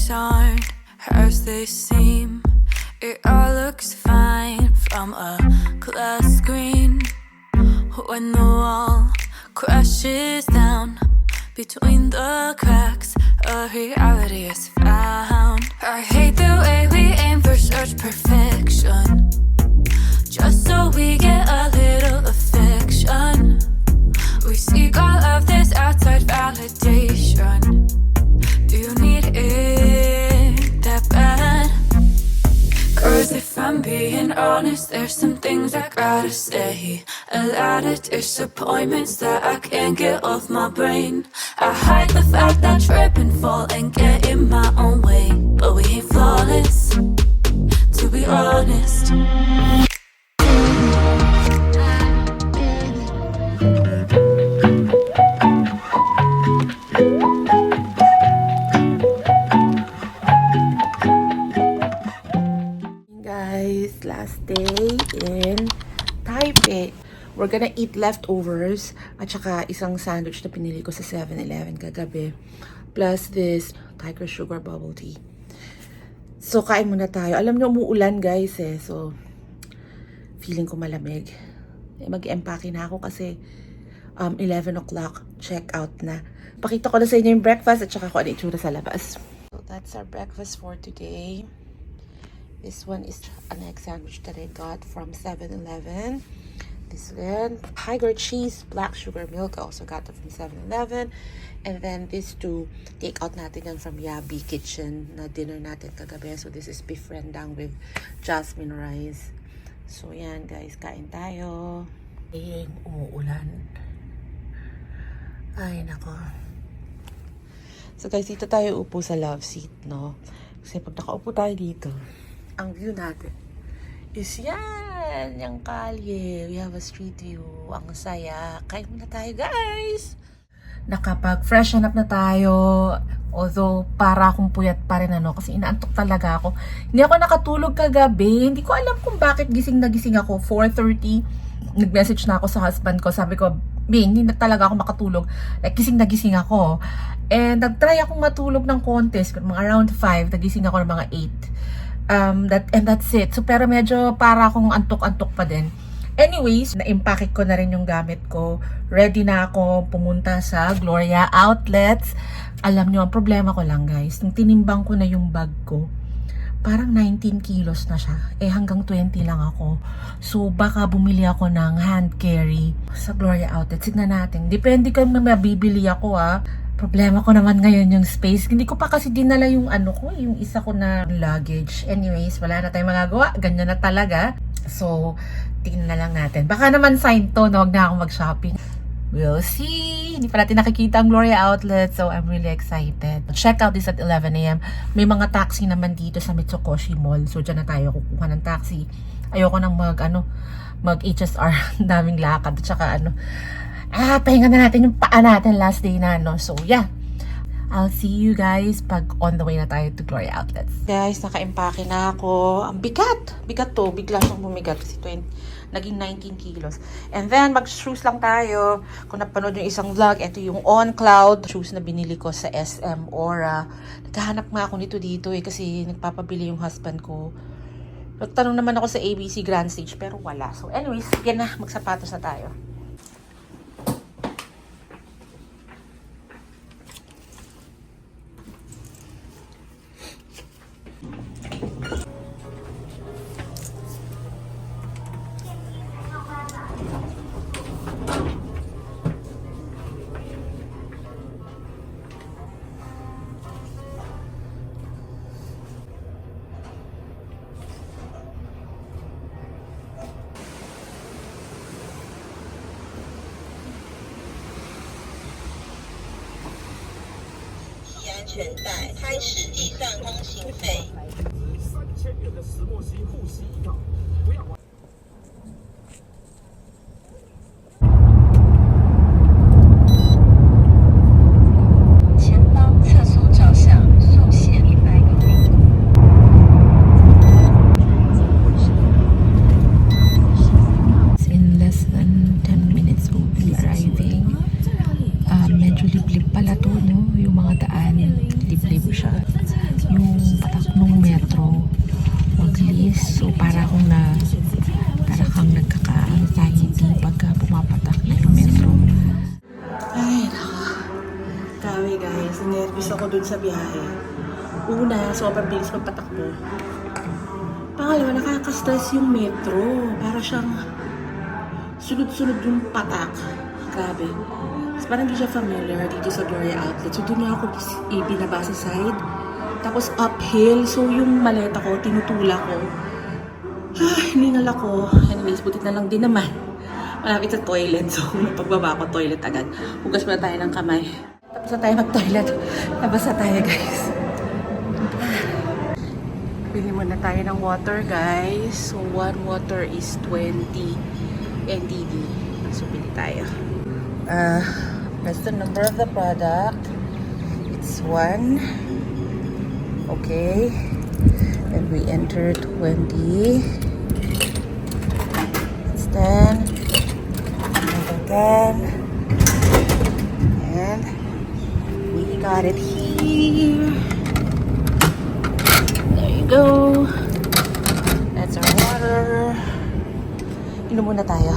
things aren't as they seem. It all looks fine from a glass screen. When the wall crashes down between the cracks, a reality is found. I hate the way we aim for such perfection, just so we get a little affection. We seek all of this outside validation. Do you need it that bad? 'Cause if I'm being honest, there's some things I gotta say. A lot of disappointments that I can't get off my brain. I hide the fact that I trip and fall and get in my own way, but we ain't flawless, to be honest. Guys, last day in Taipei. We're gonna eat leftovers at saka isang sandwich na pinili ko sa 7-Eleven kagabi. Plus this tiger sugar bubble tea. So, kain muna tayo. Alam niyo, umuulan guys eh. So, feeling ko malamig. Mag-empake na ako kasi 11 o'clock check out na. Pakita ko na sa inyo yung breakfast at saka ko ano itsura sa labas. So, that's our breakfast for today. This one is an egg sandwich that I got from 7-Eleven. This one, tiger cheese, black sugar milk. I also got that from 7-Eleven. And then these two, take out natin yan from Yabi Kitchen na dinner natin kagabi. So this is beef rendang with jasmine rice. So yan guys, kain tayo. Umuulan. Ay nako. So guys, dito tayo upo sa love seat, no? Kasi pag nakaupo tayo dito, ang view natin is yan, yung kalye. We have a street view. Ang saya. Kain muna tayo, guys! Nakapag-freshen up na tayo. Although, para akong puyat pa rin, ano, kasi inaantok talaga ako. Hindi ako nakatulog kagabi. Hindi ko alam kung bakit gising na gising ako. 4:30, nag-message na ako sa husband ko. Sabi ko, Bing, hindi na talaga ako makatulog. Like, gising na gising ako. And nag-try akong matulog ng contest. Mga around 5, nagising ako ng mga 8. That's it. So, pero medyo para akong antok-antok pa din. Anyways, na-impake ko na rin yung gamit ko. Ready na ako pumunta sa GLORIA Outlets. Alam nyo, ang problema ko lang guys, nung tinimbang ko na yung bag ko, parang 19 kilos na siya. Hanggang 20 lang ako. So, baka bumili ako ng hand carry sa GLORIA Outlets. Signan natin. Depende kung mabibili ako Problema ko naman ngayon yung space. Hindi ko pa kasi dinala yung yung isa ko na luggage. Anyways, wala na tayong magagawa. Ganyan na talaga. So, tingnan na lang natin. Baka naman sign to na wag na akong mag-shopping. We'll see. Hindi pa natin nakikita ang GLORIA Outlet. So, I'm really excited. Check out this at 11 AM. May mga taxi naman dito sa Mitsukoshi Mall. So, dyan na tayo kukuha ng taxi. Ayoko nang mag-HSR. Daming lakad. At saka pahinga na natin yung paa natin last day na, no? So, yeah. I'll see you guys pag on the way na tayo to GLORIA Outlets. Guys, naka-empake na ako. Ang bigat! Bigat to. Bigla siyang bumigat kasi naging 19 kilos. And then, mag-shoes lang tayo. Kung napanood yung isang vlog, ito yung On Cloud shoes na binili ko sa SM Aura. Naghahanap nga ako nito dito kasi nagpapabili yung husband ko. Nagtanong naman ako sa ABC Grand Stage pero wala. So, anyways, yan na. Magsapatos na tayo. slim siya. Yung patak ng metro, mabilis. So, para kang nagkaka-anxiety pagka pumapatak na yung metro. Ay, naka. Grabe guys, nervous ako dun sa biyahe. Una, sobrang bilis magpatakbo. Pangalawa, nakaka-stress yung metro. Para siyang sunod-sunod yung patak. Grabe. Tapos parang hindi siya familiar dito sa GLORIA Outlets. So, doon ako binaba sa side. Tapos uphill. So, yung maleta ko, tinutula ko. Hiningal ako. Anyways, butit na lang din naman. Malapit sa toilet. So, pagbaba ko, toilet agad. Hugas muna tayo ng kamay. Tapos na tayo mag-toilet. Labas na tayo, guys. Bili muna tayo ng water, guys. So, one water is 20 NTD. So, bili tayo. That's the number of the product. It's 1. Okay. And we enter 20. It's 10. Another 10. And we got it here. There you go. That's our water. Inom muna tayo.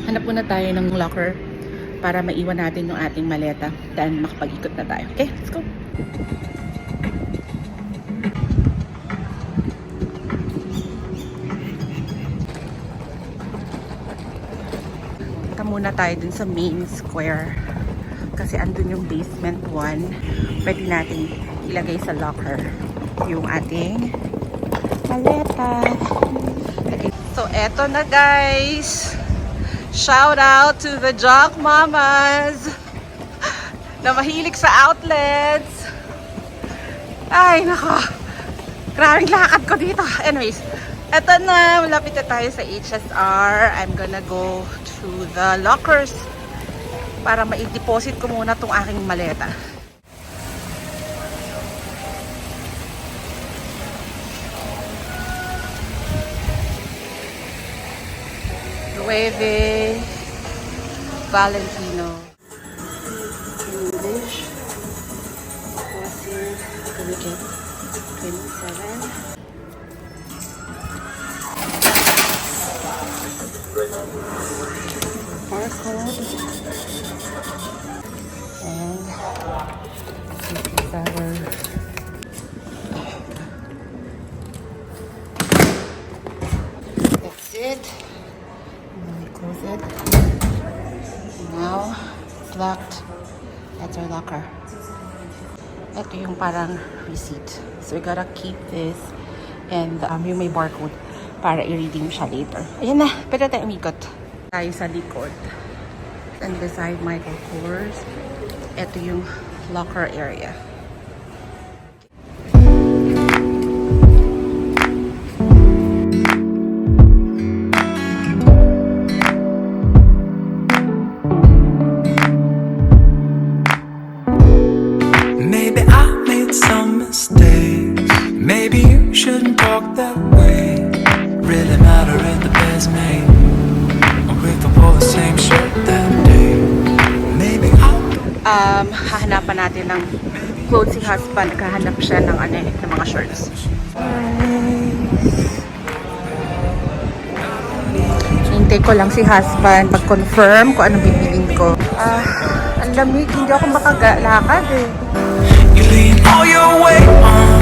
Hanap muna tayo ng locker para maiwan natin yung ating maleta. Then makapag-ikot na tayo. Okay, let's go. Punta muna tayo dun sa main square. Kasi andun yung basement 1. Pwede natin ilagay sa locker yung ating maleta. Okay. So, eto na guys. Shout out to the Jock Mamas na mahilig sa outlets. Ay, nako. Grabing lakad ko dito. Anyways, eto na. Malapit na tayo sa HSR. I'm gonna go to the lockers para ma-deposit ko muna tong aking maleta. Nueve Valentino. English. Crossing. We get 27. Barcode. And this is our that's it. Close it. Now, it's locked. That's our locker. Ito yung parang receipt. So, we gotta keep this. And yung may barcode para i-redeem siya later. Ayan na. Pwede tayo umikot. Tayo sa likod. And beside Michael Kors, ito yung locker area. Hahanapan natin ng clothes si husband. Kahanap siya ng ng mga shorts. Hintay ko lang si husband mag-confirm kung anong bibilin ko. Ang lamig, hindi ako makagalakad eh. You lean all your way on.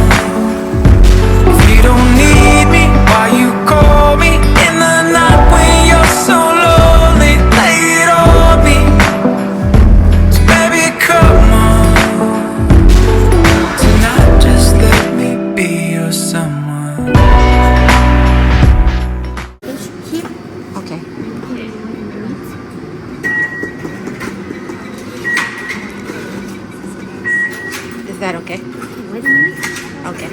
If you don't need me, why you call me in the night when you're so lonely? Lay it on me. So baby, come on. Tonight just let me be your someone. Okay. Is that okay? Okay.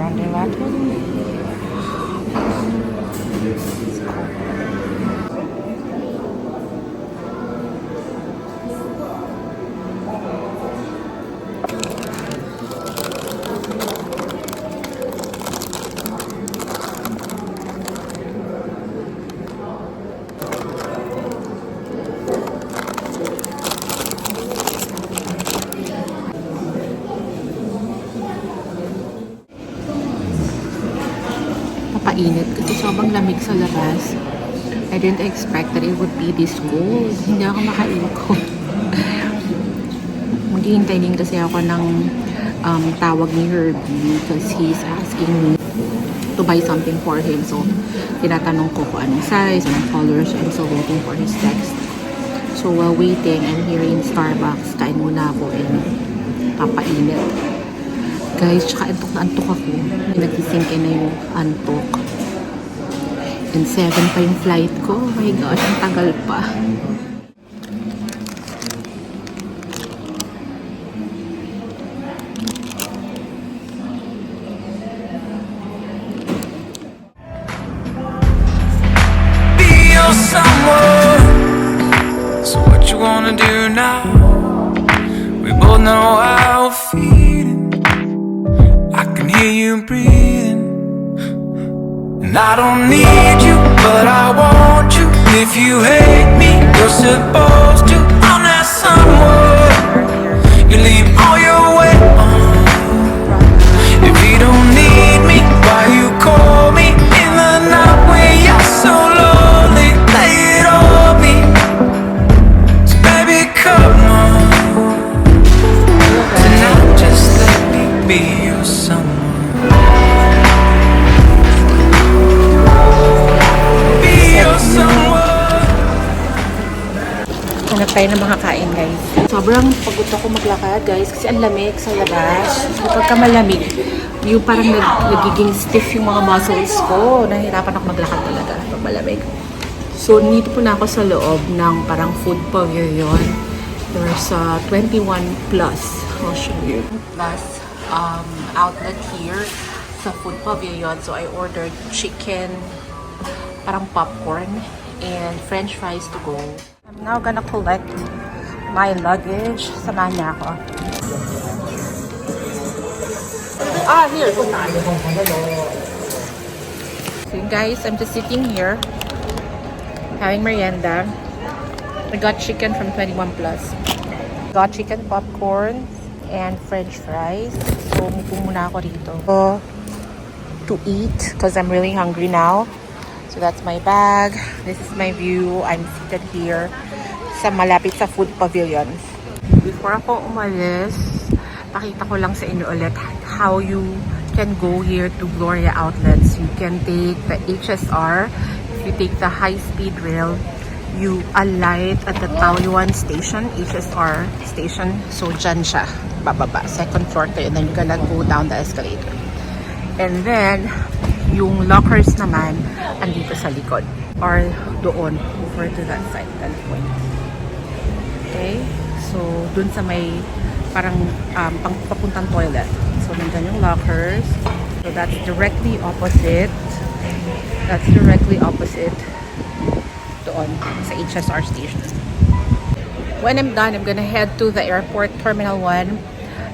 grande latte. Papainit kasi sobrang lamig sa labas. I didn't expect that it would be this cold. Hindi ako makaiko. Maghihintay din kasi ako ng tawag ni Herbie because he's asking me to buy something for him. So, tinatanong ko kung anong size, anong colors, and so waiting for his text. So, while waiting, I'm here in Starbucks. Kain muna ako and papainit. Guys, tsaka antok ako. Nagising na yung antok. And 7 pa yung flight ko. Oh my gosh, ang tagal pa. Be your someone. So what you wanna do now? We both know how we're feeling. I can hear you breathing. And I don't need you, but I want you. If you hate me, you're supposed to. I'm that someone. You leave all your weight on. If you don't need me, why you call me in the night when you're so lonely? Lay it on me. So baby, come on. Tonight just let me be your someone. Hanap tayo ng makakain, guys. Sobrang pagod ako maglakad, guys, kasi ang lamig sa labas. Kapag ka malamig, yung parang nagiging stiff yung mga muscles ko. Nahihirapan ako maglakad talaga pag malamig. So, nito po na ako sa loob ng parang food pavilion. There's 21 plus. I'll show you. Plus outlet here sa food pavilion. So, I ordered chicken, parang popcorn, and french fries to go. I'm now gonna collect my luggage. Samahan niya ako. Here. So guys, I'm just sitting here having merienda. I got chicken from 21 plus. Got chicken popcorn and french fries. So, mupo muna ako dito to eat because I'm really hungry now. So that's my bag. This is my view. I'm seated here sa malapit sa food pavilion. Before ako umalis, pakita ko lang sa inyo ulit how you can go here to GLORIA Outlets. You can take the HSR. If you take the high-speed rail, you alight at the Taipei station, HSR station. So dyan siya, bababa. Second floor kayo. Then you're gonna go down the escalator. And then, yung lockers naman, andito sa likod. Or doon, over to that side. That point. Okay? So, dun sa may parang papuntang toilet. So, nandyan yung lockers. So, that's directly opposite. That's directly opposite doon sa HSR station. When I'm done, I'm gonna head to the airport, Terminal 1.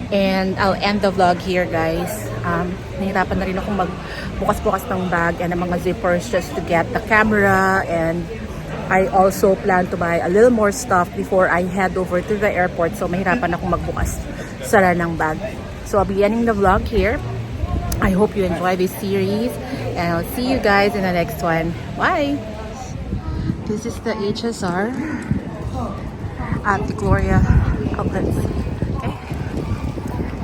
And I'll end the vlog here, guys. Nahirapan na rin akong magbukas-bukas ng bag and ng mga zippers just to get the camera. And I also plan to buy a little more stuff before I head over to the airport. So, mahirapan akong magbukas sara ng bag. So, I'll be ending the vlog here. I hope you enjoy this series. And I'll see you guys in the next one. Bye! This is the HSR at the GLORIA Outlets. Okay?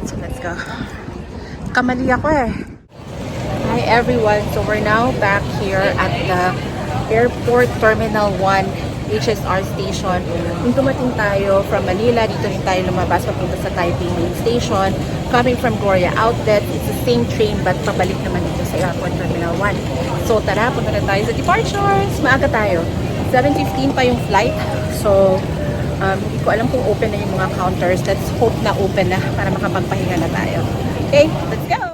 So, let's go. Kamali ako eh. Hi everyone. So, we're now back here at the Airport Terminal 1 HSR station. Kung dumating tayo from Manila, dito rin tayo lumabas papunta sa Taipei main station. Coming from GLORIA Outlet, it's the same train but pabalik naman dito sa Airport Terminal 1. So tara, punta na tayo sa departures. Maaga tayo. 7:15 pa yung flight. So, hindi ko alam kung open na yung mga counters. Let's hope na open na para makapagpahinga na tayo. Okay, let's go!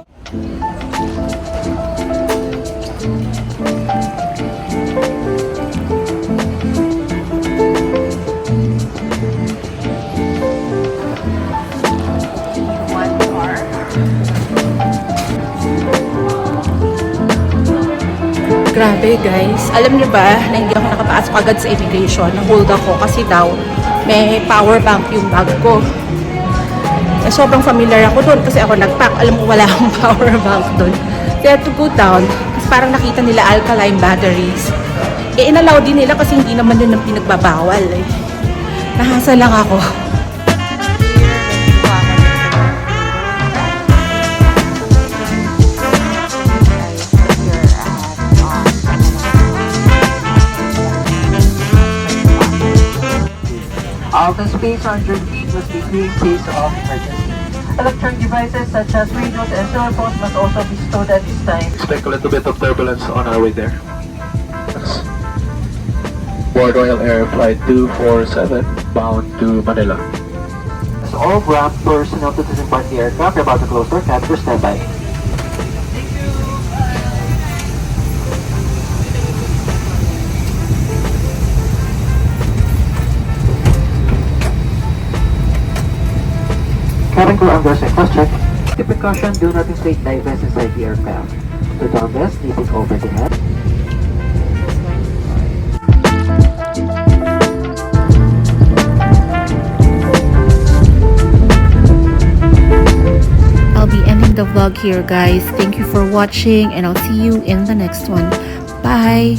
Grabe guys. Alam niyo ba na hindi ako nakapasok agad sa immigration? Hold ako kasi daw may power bank yung bag ko. Eh, sobrang familiar ako doon kasi ako nag-pack. Alam mo wala akong power bank doon. So I had to go down kasi parang nakita nila alkaline batteries. Eh inalaw din nila kasi hindi naman yun ang pinagbabawal eh. Nahasa lang ako. Open space on your feet must be clear in case of emergency. Electronic devices such as radios and cell phones must also be stowed at this time. Expect a little bit of turbulence on our way there. Board Royal Air Flight 247 bound to Manila. As all ground personnel to disembark the aircraft are about to close door cabs for standby. Cabin crew unders and cross-check. The precaution, do not inflate divers inside the aircraft. The down vest, leave it over the head. I'll be ending the vlog here, guys. Thank you for watching, and I'll see you in the next one. Bye!